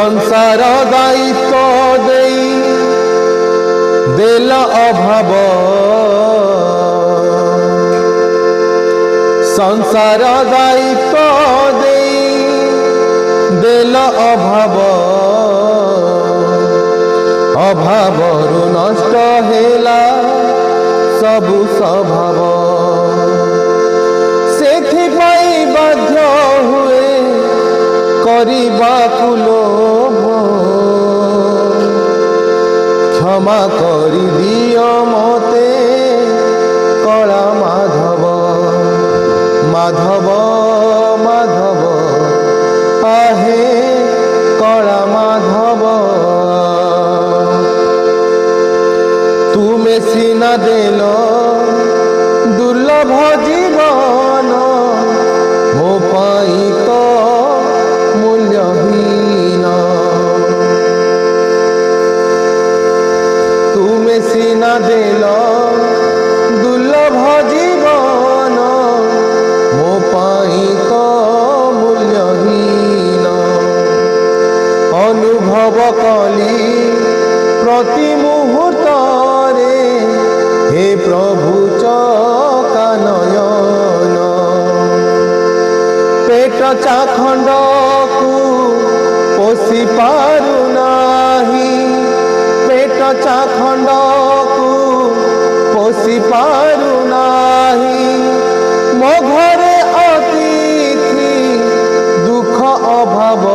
संसार दायित्व देल अभाव संसार दायित्व देल अभाव अभावरु नष्ट हेला सबु स्वभाव सेथिपाई बाध्य हुए करिबाकु लोभ क्षमा करि दियो मते कला माधव माधव माधव आहे कला माधव तुमे सीना देलो दुर्लभ जीवन मो पाई तो मूल्यहीन तुमे सीना देलो दुर्लभ जीवन मो पाई तो मूल्यहीन अनुभव कली प्रति मुहूर्त हे प्रभु चका नयन पेट चाखंड को पोषी पारु नाही पेट चाखंड को पोषी पारु नाही मो घरे अतिथि दुख अभाव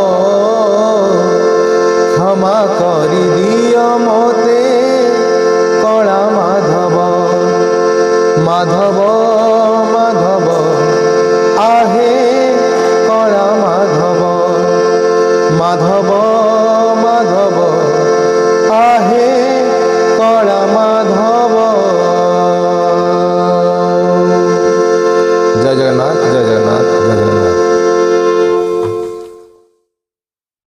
क्षमा करि दियो मते कला माधव माधव माधव आहे कला माधव माधव